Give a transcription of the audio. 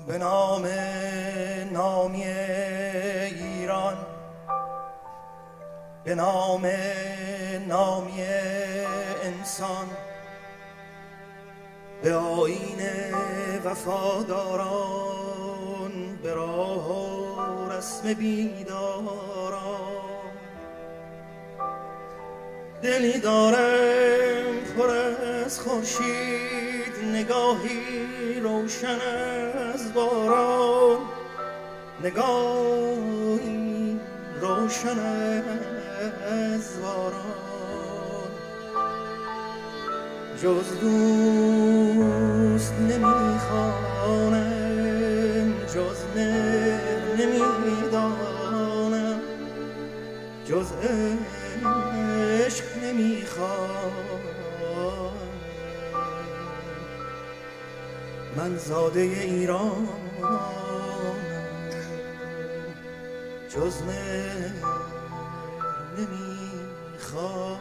به نام نامی ایران، به نام نامی انسان، به آیین وفاداران، به راه و رسم بیداران. دلی دارم پر از خورشید، نگاهی روشن از باران، نگاهی روشن از باران. جز دوست نمیخوانم، جز مهر نمیدانم، جز عشق نمیخوام. من زاده ایران، جز مهر نمیخوام.